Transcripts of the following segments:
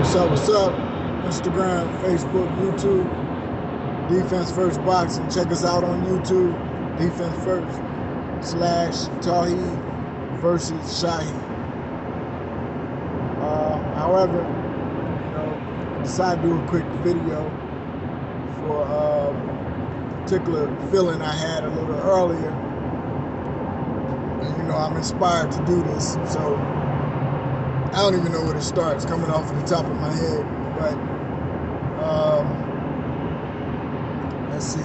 What's up? Instagram, Facebook, YouTube, Defense First Boxing. Check us out on YouTube, Defense First / Tawheed versus Shaheed. However, I decided to do a quick video for a particular feeling I had a little earlier. And I'm inspired to do this, so I don't even know where to start. It's coming off the top of my head, but let's see.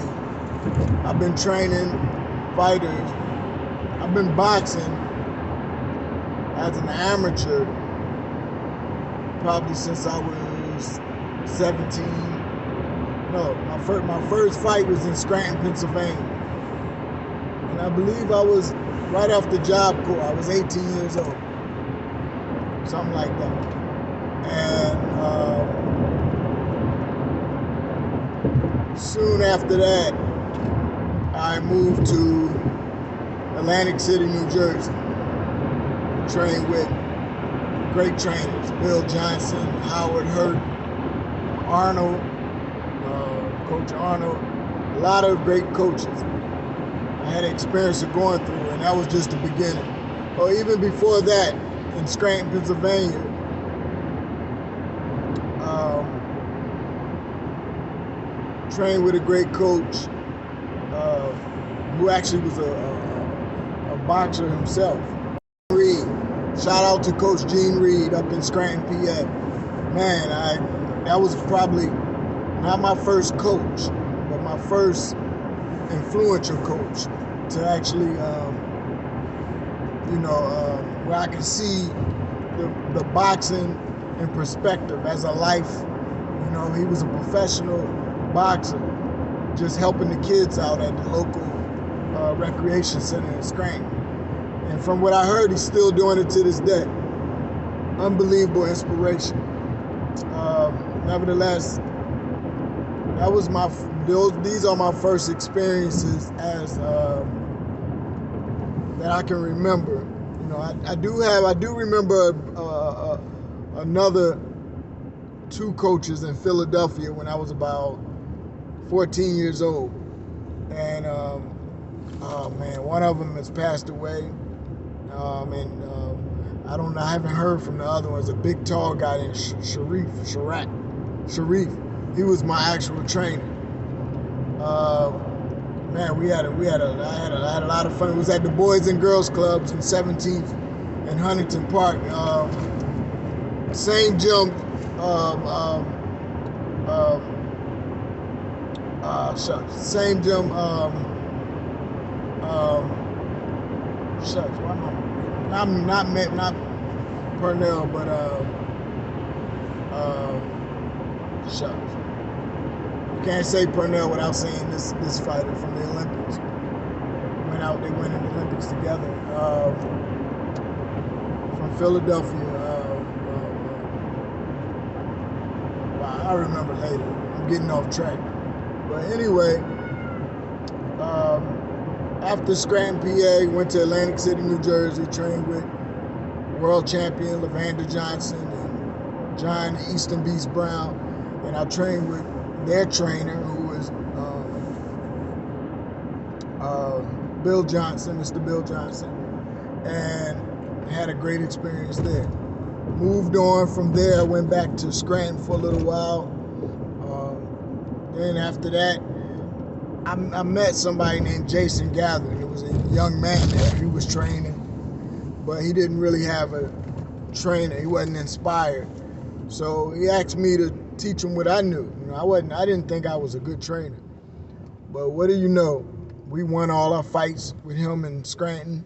I've been training fighters. I've been boxing as an amateur probably since I was 17. No, my first fight was in Scranton, Pennsylvania, and I believe I was right off the Job Corps. I was 18 years old. Something like that. And soon after that, I moved to Atlantic City, New Jersey. Trained with great trainers, Bill Johnson, Howard Hurt, Arnold, Coach Arnold, a lot of great coaches. I had experience of going through, and that was just the beginning. Or even before that, in Scranton, Pennsylvania, trained with a great coach who actually was a boxer himself. Reed. Shout out to Coach Gene Reed up in Scranton, PA. Man, that was probably not my first coach, but my first influential coach to actually where I can see the boxing in perspective as a life. He was a professional boxer, just helping the kids out at the local recreation center in Scranton. And from what I heard, he's still doing it to this day. Unbelievable inspiration. Nevertheless, these are my first experiences as that I can remember. I do remember another two coaches in Philadelphia when I was about 14 years old, and one of them has passed away, I haven't heard from the other one. It's a big tall guy named Sharif. He was my actual trainer. I had a lot of fun. It was at the Boys and Girls Clubs in 17th and Huntington Park. Same gym. Same gym. Not Purnell, but can't say Purnell without saying this fighter from the Olympics. They went in the Olympics together. From Philadelphia. I remember later. I'm getting off track. But anyway, after Scranton, PA, went to Atlantic City, New Jersey, trained with world champion Levander Johnson and John Easton Beast Brown, and I trained with their trainer, who was Bill Johnson, Mr. Bill Johnson, and had a great experience there. Moved on from there, I went back to Scranton for a little while. Then after that, I met somebody named Jason Gathering. It was a young man there. He was training, but he didn't really have a trainer. He wasn't inspired. So he asked me to teach him what I knew. I didn't think I was a good trainer. But what do you know? We won all our fights with him in Scranton.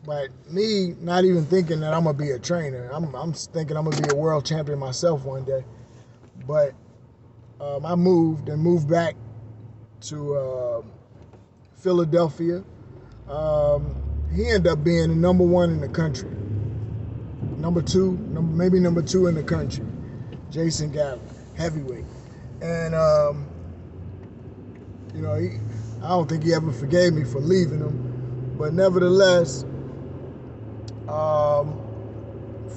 But me not even thinking that I'm gonna be a trainer. I'm thinking I'm gonna be a world champion myself one day. But I moved back to Philadelphia. He ended up being the number one in the country. Maybe number two in the country. Jason Gathering, heavyweight. And I don't think he ever forgave me for leaving him. But nevertheless,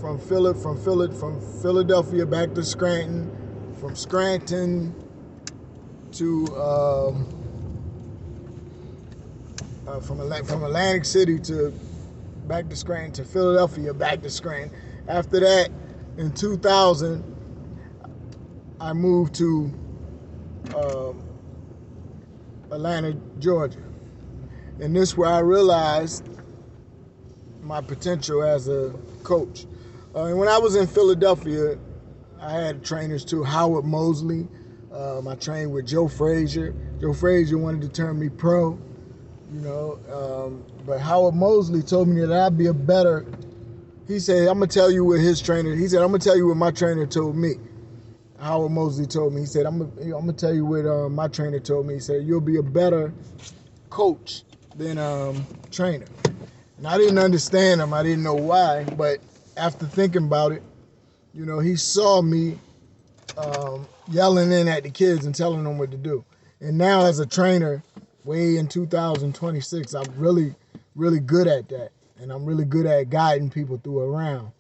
from Philadelphia back to Scranton, from Scranton to from Atlantic City to back to Scranton to Philadelphia, back to Scranton. After that, in 2000, I moved to Atlanta, Georgia. And this is where I realized my potential as a coach. And when I was in Philadelphia, I had trainers too. Howard Mosley. I trained with Joe Frazier. Joe Frazier wanted to turn me pro, but Howard Mosley told me that I'd be a better. He said, I'm going to tell you what his trainer, he said, I'm going to tell you what my trainer told me. Howard Mosley told me, he said, I'm going to tell you what my trainer told me. He said, you'll be a better coach than trainer. And I didn't understand him. I didn't know why. But after thinking about it, he saw me yelling in at the kids and telling them what to do. And now as a trainer, way in 2026, I'm really, really good at that. And I'm really good at guiding people through a round.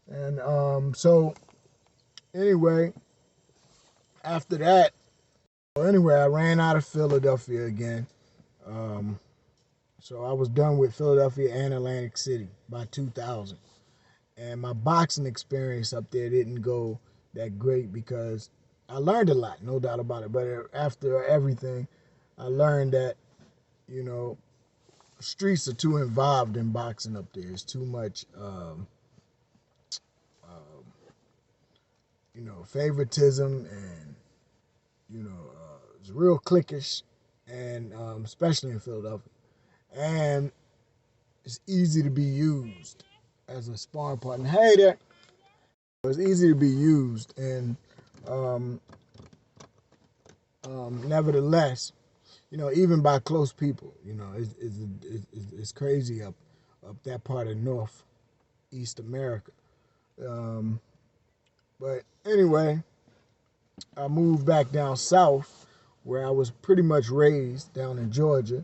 And so anyway, after that, I ran out of Philadelphia again. So I was done with Philadelphia and Atlantic City by 2000. And my boxing experience up there didn't go that great because I learned a lot, no doubt about it. But after everything, I learned that, streets are too involved in boxing up there. It's too much, favoritism and, it's real cliquish, and especially in Philadelphia. And it's easy to be used as a sparring partner. Hey there. It's easy to be used, and nevertheless, even by close people, it's crazy up that part of Northeast America. But anyway, I moved back down south where I was pretty much raised down in Georgia,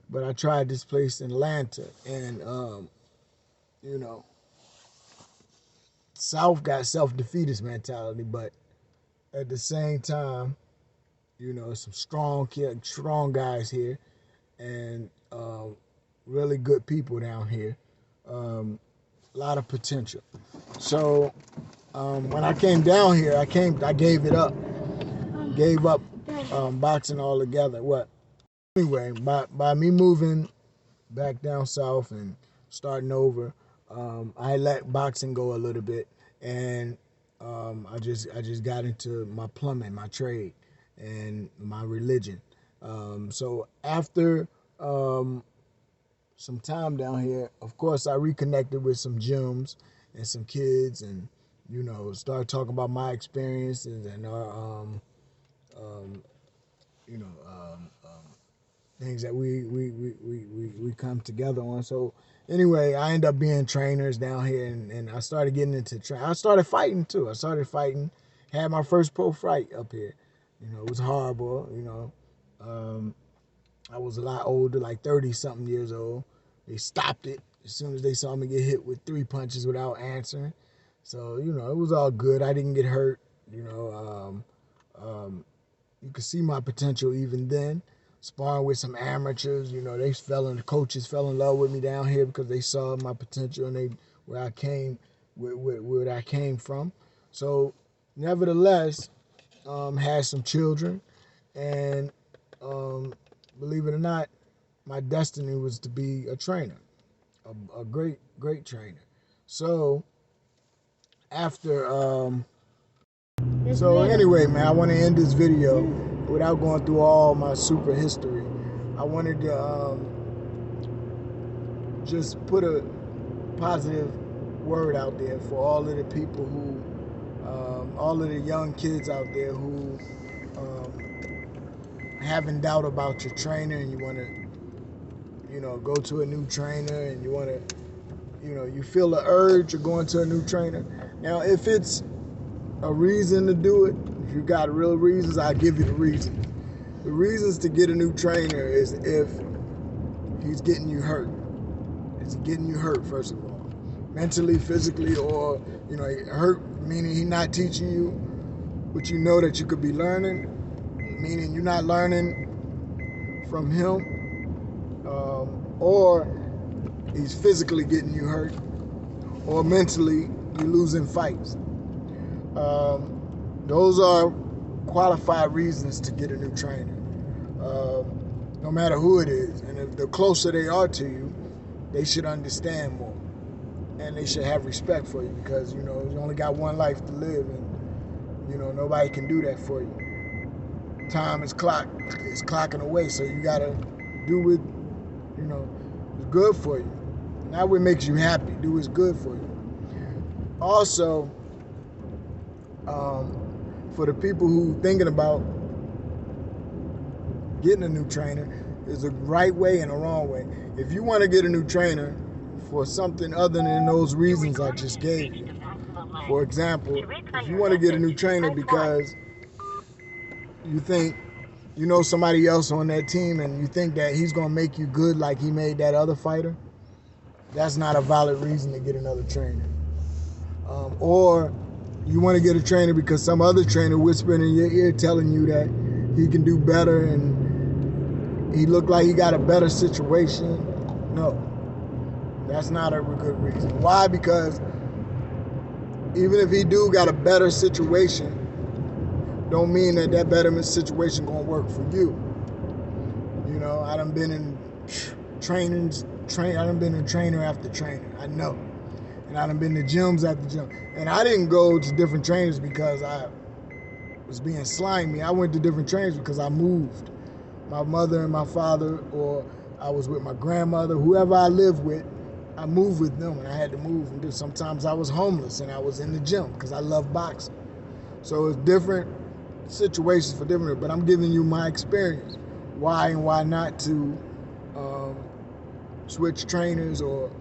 but I tried this place in Atlanta, and South got self-defeatist mentality, but at the same time, some strong guys here, and really good people down here. A lot of potential. So when I came down here, I gave it up, gave up boxing altogether. What? Anyway, by me moving back down south and starting over, I let boxing go a little bit, and I just got into my plumbing, my trade, and my religion. So after some time down here, of course, I reconnected with some gyms and some kids, and started talking about my experiences and our things that we come together on. So anyway, I ended up being trainers down here, and I started getting into training. I started fighting too. I started fighting, had my first pro fight up here. It was horrible. I was a lot older, like 30-something years old. They stopped it as soon as they saw me get hit with 3 punches without answering. So, it was all good. I didn't get hurt. You could see my potential even then. Sparring with some amateurs, the coaches fell in love with me down here because they saw my potential and where I came from. So, nevertheless, had some children, and believe it or not, my destiny was to be a trainer, a great trainer. So after anyway, man, I want to end this video without going through all my super history. I wanted to just put a positive word out there for all of the people who, all of the young kids out there who having doubt about your trainer, and you want to, go to a new trainer, and you want to, you feel the urge of going to a new trainer. Now, if it's a reason to do it, if you got real reasons, I'll give you the reasons. The reasons to get a new trainer is if he's getting you hurt. Is he getting you hurt, first of all? mentally, physically, or hurt, meaning he's not teaching you what you know that you could be learning, meaning you're not learning from him, or he's physically getting you hurt, or mentally you're losing fights. Those are qualified reasons to get a new trainer, no matter who it is. And if the closer they are to you, they should understand more, and they should have respect for you, because you only got one life to live, and nobody can do that for you. Time is clocking away, so you gotta do what is good for you, not what makes you happy. Do what's good for you. Also, for the people who thinking about getting a new trainer, there's a right way and a wrong way. If you want to get a new trainer for something other than those reasons I just gave you, for example, if you want to get a new trainer because you think somebody else on that team and you think that he's going to make you good like he made that other fighter, that's not a valid reason to get another trainer. Or you want to get a trainer because some other trainer whispering in your ear telling you that he can do better and he looked like he got a better situation. No, that's not a good reason. Why? Because even if he do got a better situation, don't mean that betterment situation gonna work for you. I done been in I done been in trainer after trainer. I know. And I done been to gyms after gym. And I didn't go to different trainers because I was being slimy. I went to different trainers because I moved. My mother and my father, or I was with my grandmother, whoever I lived with, I moved with them, and I had to move. And sometimes I was homeless and I was in the gym because I love boxing. So it's different situations for different, but I'm giving you my experience. Why and why not to switch trainers or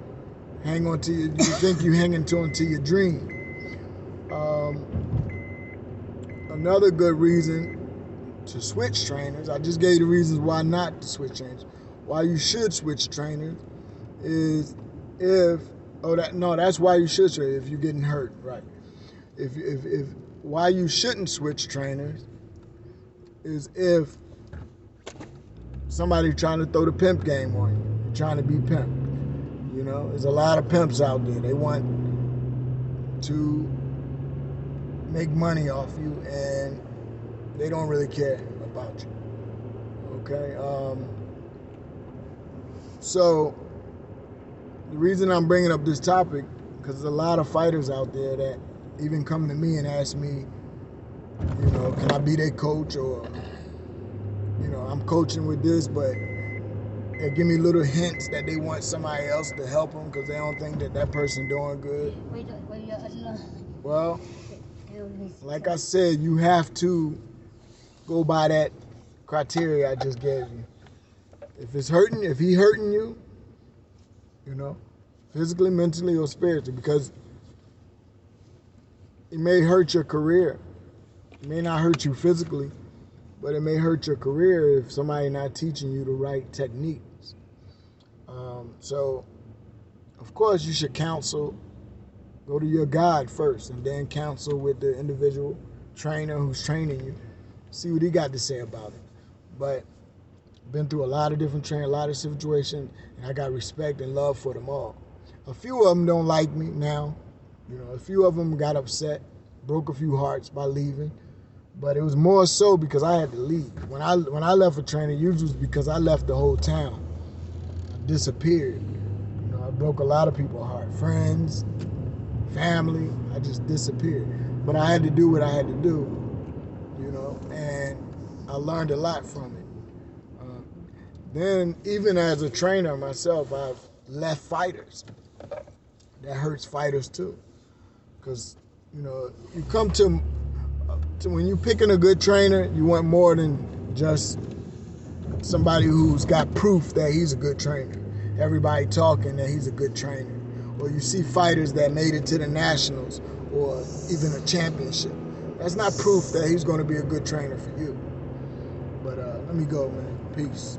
hang on to you think you hanging on to your dream. Another good reason to switch trainers, I just gave you the reasons why not to switch trainers. Why you should switch trainers is that's why you should switch if you're getting hurt, right? If why you shouldn't switch trainers is if somebody trying to throw the pimp game on you. You're trying to be pimp. There's a lot of pimps out there. They want to make money off you, and they don't really care about you. Okay? So the reason I'm bringing up this topic, because there's a lot of fighters out there that even come to me and ask me, can I be their coach, or I'm coaching with this, but they give me little hints that they want somebody else to help them because they don't think that person doing good. Well, like I said, you have to go by that criteria I just gave you. If he hurting you, physically, mentally, or spiritually, because it may hurt your career. It may not hurt you physically, but it may hurt your career if somebody not teaching you the right techniques. So, of course, you should counsel. Go to your guide first, and then counsel with the individual trainer who's training you. See what he got to say about it. But been through a lot of different training, a lot of situations, and I got respect and love for them all. A few of them don't like me now. A few of them got upset, broke a few hearts by leaving. But it was more so because I had to leave. When I left a trainer, usually it was because I left the whole town. I disappeared. I broke a lot of people's heart. Friends, family, I just disappeared. But I had to do what I had to do, and I learned a lot from it. Then, even as a trainer myself, I've left fighters. That hurts fighters too. Because, you come to when you're picking a good trainer, you want more than just somebody who's got proof that he's a good trainer. Everybody talking that he's a good trainer. Or you see fighters that made it to the nationals or even a championship. That's not proof that he's going to be a good trainer for you. But let me go, man. Peace.